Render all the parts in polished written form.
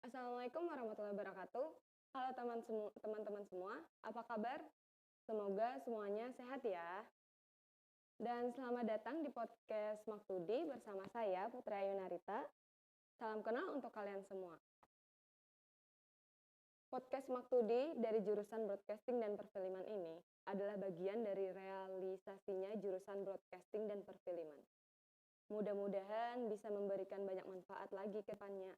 Assalamualaikum warahmatullahi wabarakatuh. Halo teman-teman semua, apa kabar? Semoga semuanya sehat ya. Dan selamat datang di podcast Maktudi bersama saya Putri Ayu Narita. Salam kenal untuk kalian semua. Podcast Maktudi dari jurusan Broadcasting dan Perfilman ini adalah bagian dari realisasinya jurusan Broadcasting dan Perfilman. Mudah-mudahan bisa memberikan banyak manfaat lagi ke depannya.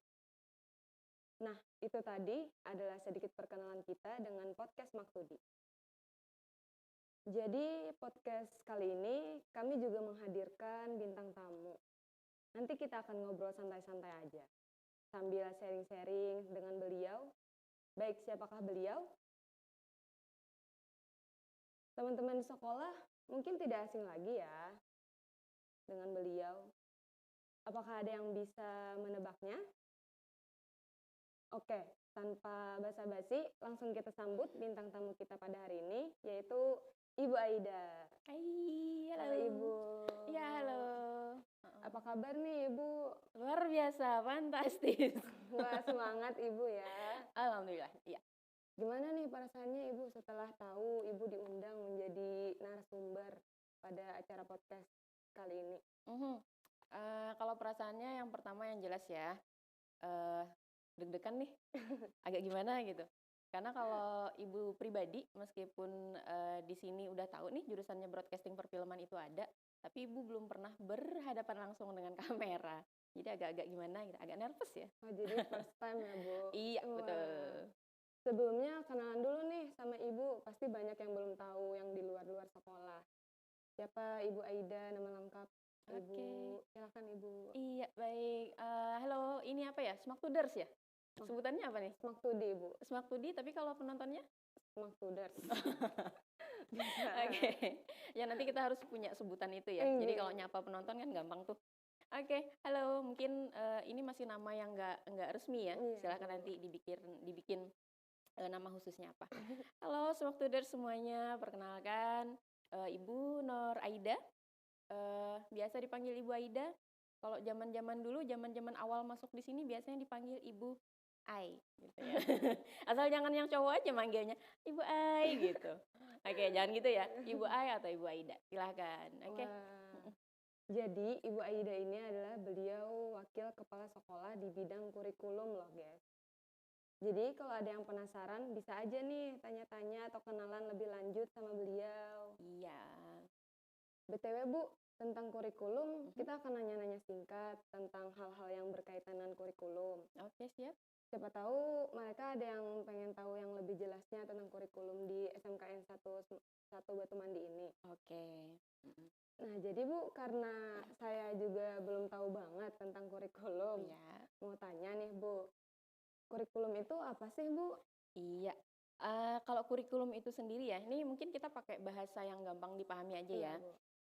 Nah, itu tadi adalah sedikit perkenalan kita dengan podcast Maktudi. Jadi, podcast kali ini kami juga menghadirkan bintang tamu. Nanti kita akan ngobrol santai-santai aja, sambil sharing-sharing dengan beliau. Baik, siapakah beliau? Teman-teman di sekolah mungkin tidak asing lagi ya dengan beliau. Apakah ada yang bisa menebaknya? Oke, tanpa basa-basi, langsung kita sambut bintang tamu kita pada hari ini, yaitu Ibu Aida. Hai, Halo Ibu. Ya, halo. Apa kabar nih Ibu? Luar biasa, fantastis. Wah, semangat Ibu ya. Alhamdulillah, iya. Gimana nih perasaannya Ibu setelah tahu Ibu diundang menjadi narasumber pada acara podcast kali ini? Kalau perasaannya yang pertama yang jelas ya, deg-degan nih, agak gimana gitu. Karena kalau ibu pribadi, meskipun di sini udah tahu nih jurusannya broadcasting perfilman itu ada, tapi ibu belum pernah berhadapan langsung dengan kamera. Jadi agak-agak gimana gitu, agak nervous ya. Oh, jadi first time ya Bu? Iya, Wah. betul. Sebelumnya kenalan dulu nih sama Ibu, pasti banyak yang belum tahu yang di luar-luar sekolah. Siapa Ibu Aida, nama lengkap Ibu? Oke. Silakan Ibu. Iya, baik. Halo, ini apa ya? Smaktuders ya? Sebutannya apa nih? Smaktudi Ibu. Smaktudi, tapi kalau penontonnya? Smaktuders. Oke. Ya nanti kita harus punya sebutan itu ya. Jadi kalau nyapa penonton kan gampang tuh. Oke, halo. Mungkin ini masih nama yang nggak resmi ya. Silahkan nanti dibikin nama khususnya apa. Halo Smaktuders semuanya, perkenalkan Ibu Nur Aida. Biasa dipanggil Ibu Aida. Kalau zaman-zaman dulu, zaman-zaman awal masuk di sini biasanya dipanggil Ibu Ai gitu ya. Asal jangan yang cowok aja manggilnya Ibu Ai gitu. Oke, jangan gitu ya. Ibu Ai atau Ibu Aida. Silahkan. Oke. Jadi Ibu Aida ini adalah beliau wakil kepala sekolah di bidang kurikulum loh guys. Jadi kalau ada yang penasaran bisa aja nih tanya-tanya atau kenalan lebih lanjut sama beliau. Iya. BTW Bu, tentang kurikulum kita akan nanya-nanya singkat tentang hal-hal yang berkaitan dengan kurikulum. Oke, siap. Siapa tahu mereka ada yang pengen tahu yang lebih jelasnya tentang kurikulum di SMKN 1 Batu Mandi ini. Oke. Nah, jadi Bu, karena saya juga belum tahu banget tentang kurikulum, mau tanya nih Bu, kurikulum itu apa sih Bu? Iya. Kalau kurikulum itu sendiri ya, ini mungkin kita pakai bahasa yang gampang dipahami aja ya.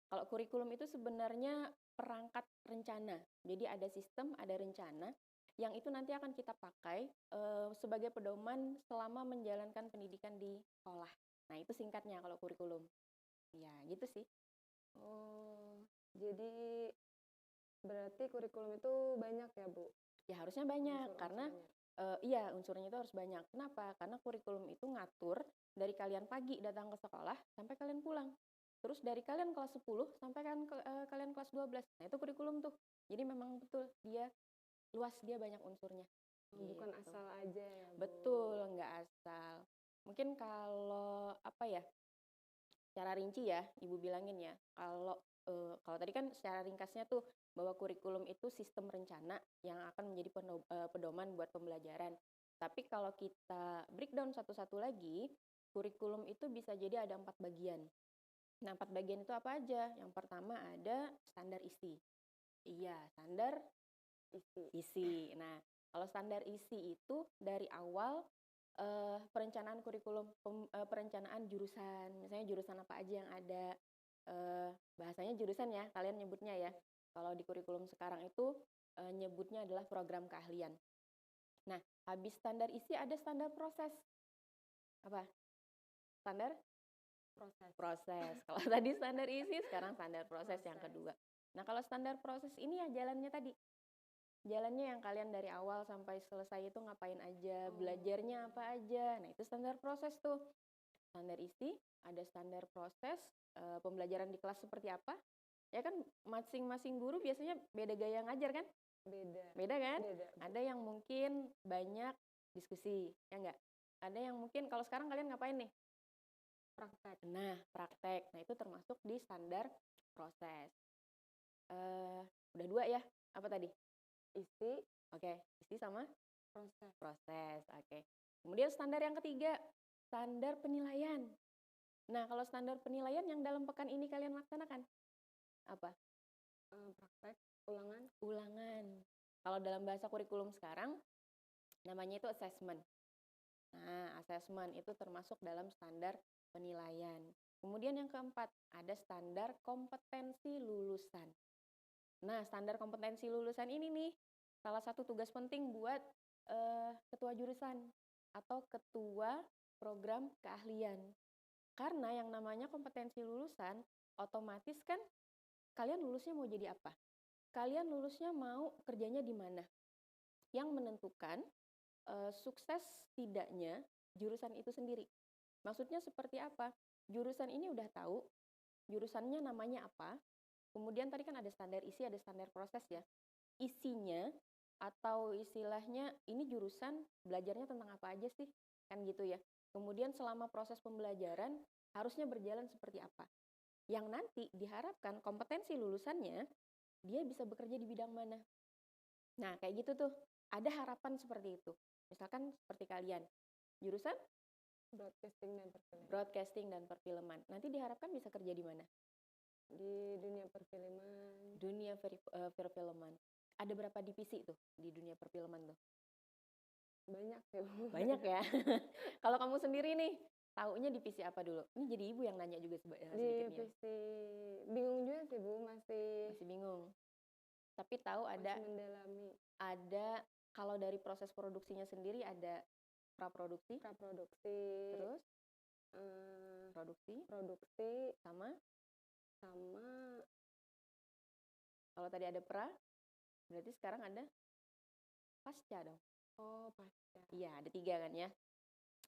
Kalau kurikulum itu sebenarnya perangkat rencana. Jadi ada sistem, ada rencana, yang itu nanti akan kita pakai sebagai pedoman selama menjalankan pendidikan di sekolah. Nah, itu singkatnya kalau kurikulum. Ya, gitu sih. Oh, jadi berarti kurikulum itu banyak ya Bu? Ya harusnya banyak, karena iya unsurnya itu harus banyak. Kenapa? Karena kurikulum itu ngatur dari kalian pagi datang ke sekolah sampai kalian pulang. Terus dari kalian kelas 10 sampai kalian kelas 12. Nah, itu kurikulum tuh. Jadi memang betul dia luas, dia banyak unsurnya. Bukan gitu. asal aja ya Bu? Betul, nggak asal. Mungkin kalau apa ya, secara rinci ya, Ibu bilangin ya. Kalau tadi kan secara ringkasnya tuh bahwa kurikulum itu sistem rencana yang akan menjadi pedoman buat pembelajaran. Tapi kalau kita breakdown satu-satu lagi, kurikulum itu bisa jadi ada 4 bagian. Nah, 4 bagian itu apa aja? Yang pertama ada standar isi. Iya, standar isi. Nah, kalau standar isi itu dari awal perencanaan kurikulum, perencanaan jurusan, misalnya jurusan apa aja yang ada, bahasanya jurusan ya, kalian nyebutnya ya. Kalau di kurikulum sekarang itu nyebutnya adalah program keahlian. Nah, habis standar isi ada standar proses. Apa? Standar? Proses. Kalau tadi standar isi, sekarang standar proses yang kedua. Nah, kalau standar proses ini ya jalannya tadi. Jalannya yang kalian dari awal sampai selesai itu ngapain aja, Oh. belajarnya apa aja. Nah, itu standar proses tuh. Standar isi, ada standar proses, pembelajaran di kelas seperti apa. Ya kan masing-masing guru biasanya beda gaya ngajar kan? Beda. Beda kan? Beda. Ada yang mungkin banyak diskusi, ya enggak? Ada yang mungkin kalau sekarang kalian ngapain nih? Praktek. Nah, praktek. Nah, itu termasuk di standar proses. Udah 2 ya? Apa tadi? Isi, Oke, isi sama proses. proses. Oke. Kemudian standar yang ketiga, standar penilaian. Nah, kalau standar penilaian yang dalam pekan ini kalian laksanakan apa? Praktek, ulangan. Ulangan. Kalau dalam bahasa kurikulum sekarang namanya itu assessment. Nah, assessment itu termasuk dalam standar penilaian. Kemudian yang keempat, ada standar kompetensi lulusan. Nah, standar kompetensi lulusan ini nih salah satu tugas penting buat ketua jurusan atau ketua program keahlian. Karena yang namanya kompetensi lulusan, otomatis kan kalian lulusnya mau jadi apa? Kalian lulusnya mau kerjanya di mana? Yang menentukan sukses tidaknya jurusan itu sendiri. Maksudnya seperti apa? Jurusan ini udah tahu, jurusannya namanya apa. Kemudian tadi kan ada standar isi, ada standar proses ya. Isinya atau istilahnya ini jurusan belajarnya tentang apa aja sih? Kan gitu ya. Kemudian selama proses pembelajaran harusnya berjalan seperti apa? Yang nanti diharapkan kompetensi lulusannya dia bisa bekerja di bidang mana. Nah, kayak gitu tuh. Ada harapan seperti itu. Misalkan seperti kalian, jurusan Broadcasting dan perfilman. broadcasting dan perfilman. Nanti diharapkan bisa kerja di mana? Di dunia perfilman. Dunia perfilman. Ada berapa divisi tuh di dunia perfilman tuh? Banyak sih, Bu. Banyak ya. Kalau kamu sendiri nih, taunya divisi apa dulu? Ini jadi ibu yang nanya juga sedikitnya. Divisi bingung juga sih, Bu, masih bingung. Tapi tahu ada masih mendalami kalau dari proses produksinya sendiri ada praproduksi, praproduksi, terus produksi sama kalau tadi ada pra, berarti sekarang ada pasca dong. oh pasca. Iya, ada 3 kan ya.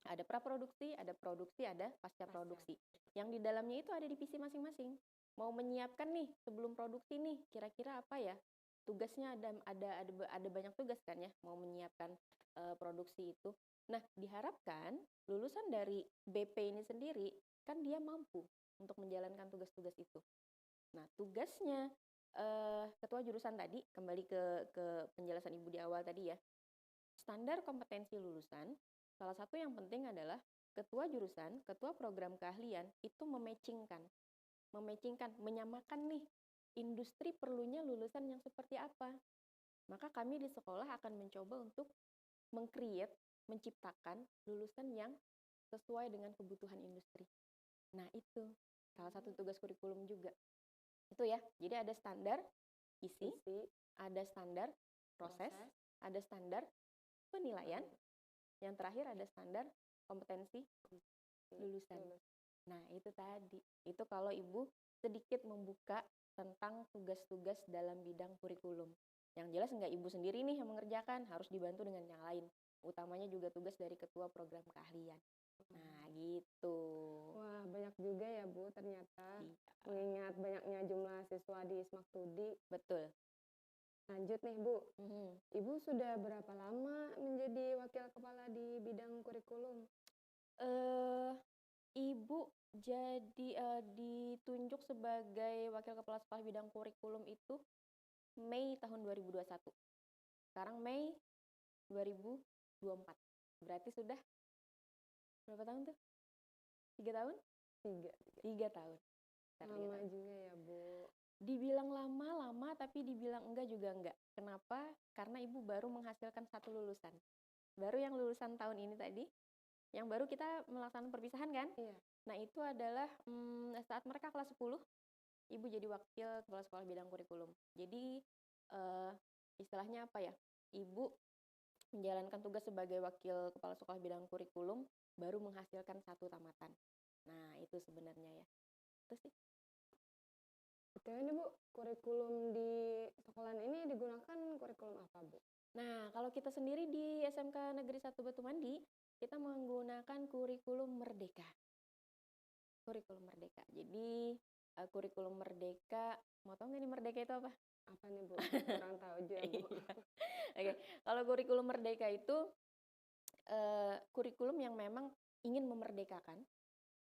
Ada praproduksi, ada produksi, ada pasca produksi. Yang di dalamnya itu ada divisi masing-masing. Mau menyiapkan nih sebelum produksi nih, kira-kira apa ya? Tugasnya ada banyak tugas kan ya, mau menyiapkan produksi itu. Nah, diharapkan lulusan dari BP ini sendiri kan dia mampu untuk menjalankan tugas-tugas itu. Nah, tugasnya ketua jurusan tadi, kembali ke penjelasan Ibu di awal tadi ya. Standar kompetensi lulusan, salah satu yang penting adalah ketua jurusan, ketua program keahlian itu menyamakan nih industri perlunya lulusan yang seperti apa. Maka kami di sekolah akan mencoba untuk menciptakan lulusan yang sesuai dengan kebutuhan industri. Nah, itu salah satu tugas kurikulum juga. Itu ya, jadi ada standar isi, ada standar proses, ada standar penilaian, yang terakhir ada standar kompetensi lulusan. Nah, itu tadi. Itu kalau Ibu sedikit membuka tentang tugas-tugas dalam bidang kurikulum. Yang jelas enggak Ibu sendiri nih yang mengerjakan, harus dibantu dengan yang lain. Utamanya juga tugas dari ketua program keahlian. Nah, gitu. Wah, banyak juga ya, Bu, ternyata. Iya. Mengingat banyaknya jumlah siswa di Smaktudi. Betul. Lanjut nih, Bu. Ibu sudah berapa lama menjadi wakil kepala di bidang kurikulum? Ibu jadi ditunjuk sebagai wakil kepala sekolah bidang kurikulum itu Mei tahun 2021. Sekarang Mei 2024. Berarti sudah berapa tahun tuh? 3 tahun? 3 tahun. Lama juga ya, Bu. Dibilang lama, tapi dibilang enggak juga enggak. Kenapa? Karena Ibu baru menghasilkan 1 lulusan. Baru yang lulusan tahun ini tadi, yang baru kita melaksanakan perpisahan kan? Iya. Nah, itu adalah saat mereka kelas 10, Ibu jadi wakil kepala sekolah bidang kurikulum. Jadi istilahnya apa ya? Ibu menjalankan tugas sebagai wakil kepala sekolah bidang kurikulum baru menghasilkan 1 tamatan. Nah, itu sebenarnya ya. Terus sih BTW nih Bu, kurikulum di sekolahan ini digunakan kurikulum apa Bu? Nah, kalau kita sendiri di SMK Negeri 1 Batu Mandi, kita menggunakan kurikulum Merdeka. Kurikulum Merdeka. Jadi, kurikulum Merdeka, mau tahu nggak nih Merdeka itu apa? Apa nih Bu? Kurang tahu juga Bu. Iya. Oke, kalau kurikulum Merdeka itu kurikulum yang memang ingin memerdekakan,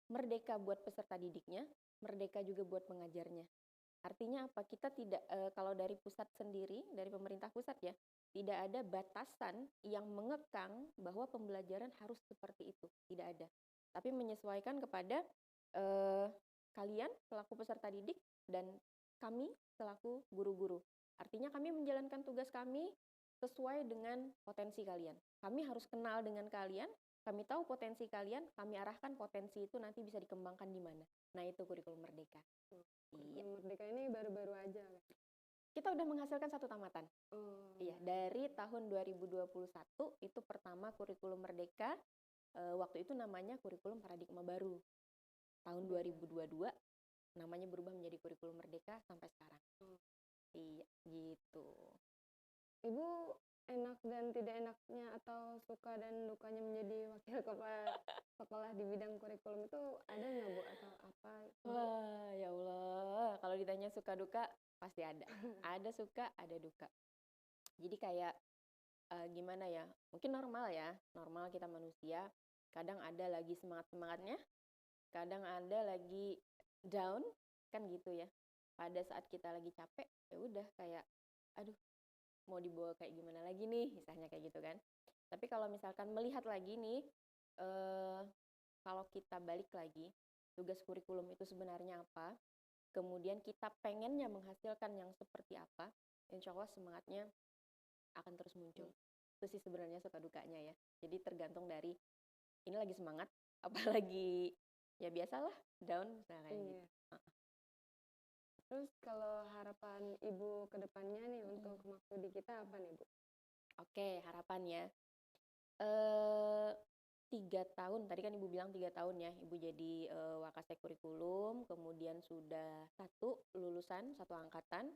merdeka buat peserta didiknya, merdeka juga buat pengajarnya. Artinya apa? Kita tidak kalau dari pusat sendiri, dari pemerintah pusat ya, tidak ada batasan yang mengekang bahwa pembelajaran harus seperti itu, tidak ada. Tapi menyesuaikan kepada eh, kalian selaku peserta didik dan kami selaku guru-guru. Artinya kami menjalankan tugas kami sesuai dengan potensi kalian. Kami harus kenal dengan kalian, kami tahu potensi kalian, kami arahkan potensi itu nanti bisa dikembangkan di mana. Nah, itu kurikulum Merdeka. Iya. Kurikulum Merdeka ini baru-baru aja kan? Kita udah menghasilkan satu tamatan. Oh. Iya, dari tahun 2021 itu pertama kurikulum Merdeka. Waktu itu namanya kurikulum paradigma baru. Tahun 2022 namanya berubah menjadi kurikulum Merdeka sampai sekarang. Iya, gitu. Ibu enak dan tidak enaknya atau suka dan dukanya menjadi wakil kepala sekolah di bidang kurikulum itu ada nggak Bu atau apa? Wah, ya Allah. Kalau ditanya suka duka, pasti ada. Ada suka, ada duka. Jadi kayak gimana ya? Mungkin normal ya. Normal kita manusia. Kadang ada lagi semangat-semangatnya. Kadang ada lagi down. Kan gitu ya. Pada saat kita lagi capek, ya udah kayak, aduh, mau dibawa kayak gimana lagi nih? Misalnya kayak gitu kan. Tapi kalau misalkan melihat lagi nih, kalau kita balik lagi, tugas kurikulum itu sebenarnya apa, kemudian kita pengennya menghasilkan yang seperti apa, insya Allah semangatnya akan terus muncul. Itu sih sebenarnya suka dukanya ya. Jadi tergantung dari ini lagi semangat, apalagi ya biasalah down misalnya kayak gitu. Terus kalau harapan Ibu ke depannya nih untuk maksudi kita apa nih Bu? Oke, harapannya 3 tahun, tadi kan Ibu bilang 3 tahun ya, Ibu jadi Wakasek Kurikulum, kemudian sudah lulusan, satu angkatan,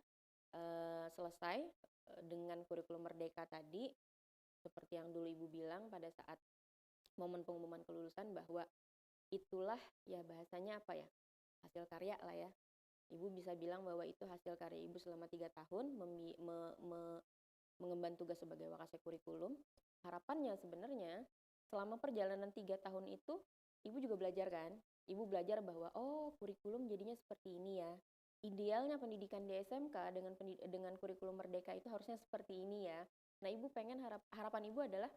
selesai dengan kurikulum Merdeka tadi, seperti yang dulu Ibu bilang pada saat momen pengumuman kelulusan bahwa itulah ya bahasanya apa ya, hasil karya lah ya. Ibu bisa bilang bahwa itu hasil karya Ibu selama 3 tahun mengemban tugas sebagai Wakasek Kurikulum. Harapannya sebenarnya selama perjalanan 3 tahun itu Ibu juga belajar kan. Ibu belajar bahwa oh kurikulum jadinya seperti ini ya. Idealnya pendidikan di SMK dengan kurikulum Merdeka itu harusnya seperti ini ya. Nah, Ibu pengen harapan Ibu adalah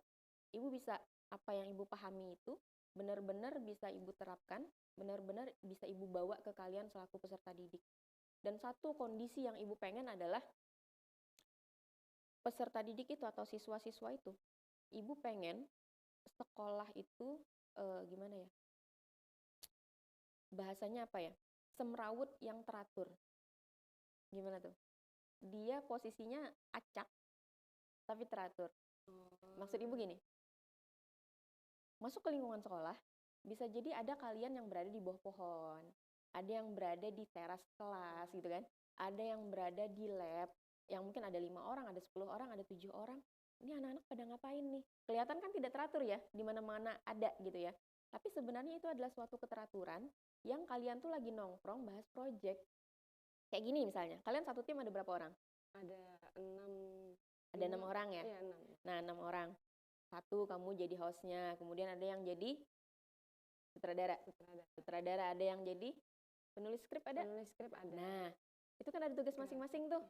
Ibu bisa apa yang Ibu pahami itu benar-benar bisa Ibu terapkan, benar-benar bisa Ibu bawa ke kalian selaku peserta didik. Dan satu kondisi yang Ibu pengen adalah peserta didik itu atau siswa-siswa itu, Ibu pengen sekolah itu gimana ya? Bahasanya apa ya? Semrawut yang teratur. Gimana tuh? Dia posisinya acak tapi teratur. Maksud Ibu gini, masuk ke lingkungan sekolah, bisa jadi ada kalian yang berada di bawah pohon, ada yang berada di teras kelas gitu kan, ada yang berada di lab, yang mungkin ada 5 orang, ada 10 orang, ada 7 orang. Ini anak-anak pada ngapain nih? Kelihatan kan tidak teratur ya, di mana-mana ada gitu ya. Tapi sebenarnya itu adalah suatu keteraturan yang kalian tuh lagi nongkrong bahas project. Kayak gini misalnya, kalian satu tim ada berapa orang? Ada 6. Ada 6 orang ya? Iya, 6. Nah, 6 orang. Satu kamu jadi hostnya, kemudian ada yang jadi sutradara, ada yang jadi penulis skrip ada. Nah, itu kan ada tugas masing-masing tuh.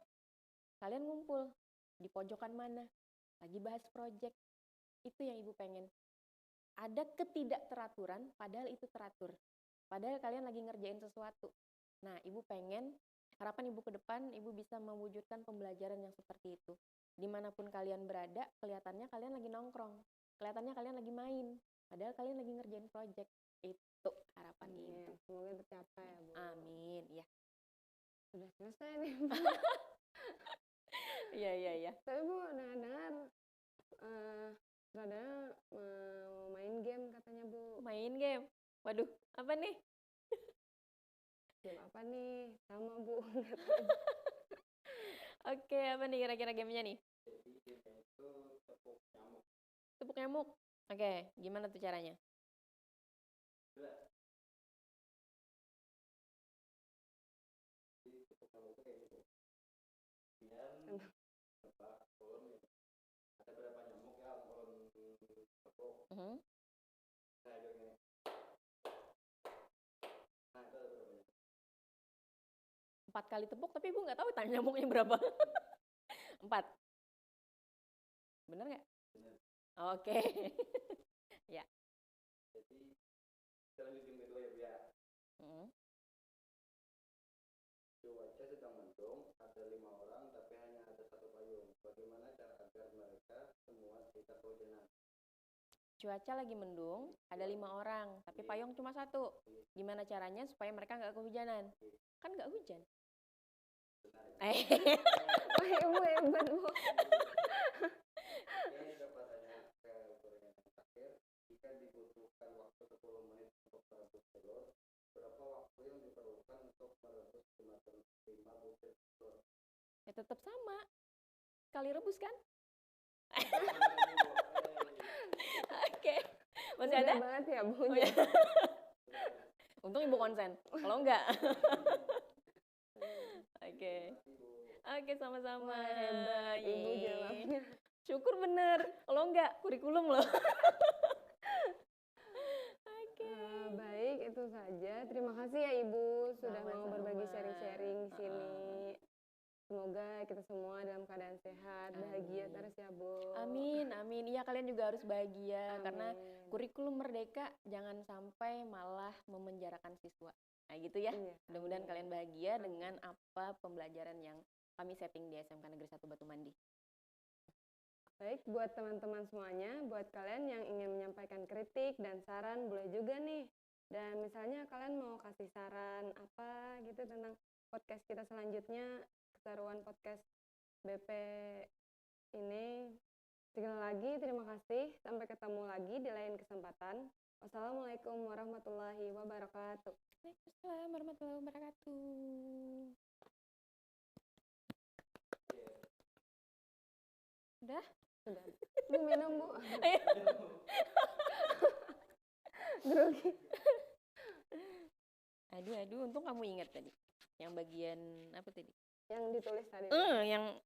Kalian ngumpul di pojokan mana, lagi bahas project. Itu yang Ibu pengen. Ada ketidakteraturan, padahal itu teratur. Padahal kalian lagi ngerjain sesuatu. Nah, Ibu pengen, harapan Ibu ke depan, Ibu bisa mewujudkan pembelajaran yang seperti itu. Dimanapun kalian berada, kelihatannya kalian lagi nongkrong. Kelihatannya kalian lagi main. Padahal kalian lagi ngerjain project. Itu harapan Ibu. Semoga tercapai ya Bu. Amin, ya. Sudah selesai nih. Iya. Tapi Bu, dengar-dengar sutradara mau main game katanya Bu. Main game? Waduh, apa nih? Game apa nih? Sama Bu. Oke, apa nih kira-kira gamenya nih? Tepuk nyamuk. Oke, gimana tuh caranya? Mhm. 4 kali tepuk, tapi Ibu nggak tahu tanya nyamuknya berapa. 4. Bener nggak? Oke. Ya. Mhm. Cuaca sedang mendung, ada 5 orang tapi hanya ada 1 payung. Bagaimana cara agar mereka semua tidak kehujanan? Cuaca lagi mendung, ada 5 orang, tapi payung cuma 1. Gimana caranya supaya mereka nggak kehujanan? Kan nggak hujan. Wah, Ibu hebat, Bu. Ini dapat tanya ke pertanyaan terakhir. Jika dibutuhkan waktu 10 menit untuk merebus telur, berapa waktu yang diperlukan untuk merebus 5 butir telur? Ya tetap sama. Sekali rebus kan? Oke. Masih Mudah ada? banget ya, Bu. Oh, ya. Untung Ibu konsen. Kalau enggak. Oke. Oke, sama-sama. Wah, hebat Ibu Yeay. jawabnya. Syukur bener. Kalau enggak, kurikulum loh. Oke. Baik, itu saja. Terima kasih ya Ibu sudah mau Sama-sama. berbagi sharing-sharing di sini. Semoga kita semua dalam keadaan sehat, bahagia Amin. terus ya Bu. Amin, amin. Iya, kalian juga harus bahagia karena Amin. kurikulum merdeka jangan sampai malah memenjarakan siswa. Nah, gitu ya. Iya, Mudah-mudahan amin. kalian bahagia Amin. dengan apa pembelajaran yang kami setting di SMK Negeri 1 Batu Mandi. Baik, buat teman-teman semuanya, buat kalian yang ingin menyampaikan kritik dan saran boleh juga nih. Dan misalnya kalian mau kasih saran apa gitu tentang podcast kita selanjutnya, keseruan podcast BP ini. Sekali lagi terima kasih, sampai ketemu lagi di lain kesempatan. Wassalamualaikum warahmatullahi wabarakatuh. Waalaikumsalam warahmatullahi wabarakatuh. Udah? Sudah. Bu minum Bu. Ayo. Grogi. Aduh, untung kamu ingat tadi. Yang bagian apa tadi? Yang ditulis tadi. Yang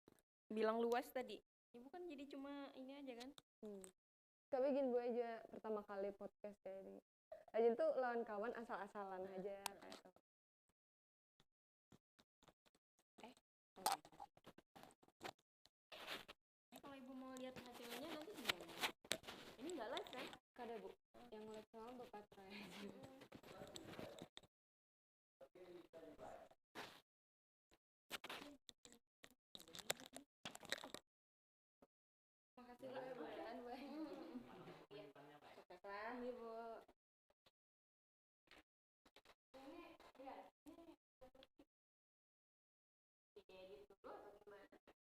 bilang luas tadi. Ibu kan jadi cuma ini aja kan? Kak bikin Bu aja pertama kali podcast kayak ini. Aja tuh lawan kawan asal-asalan aja kayak itu. Kalau Ibu mau lihat hasilnya nanti gimana? Ini nggak live kan? Kada Bu, yang live sama Bapak Tray. Makasih Bu ya Bu. Sukseslah Ibu. Ini ya, ini diedit dulu.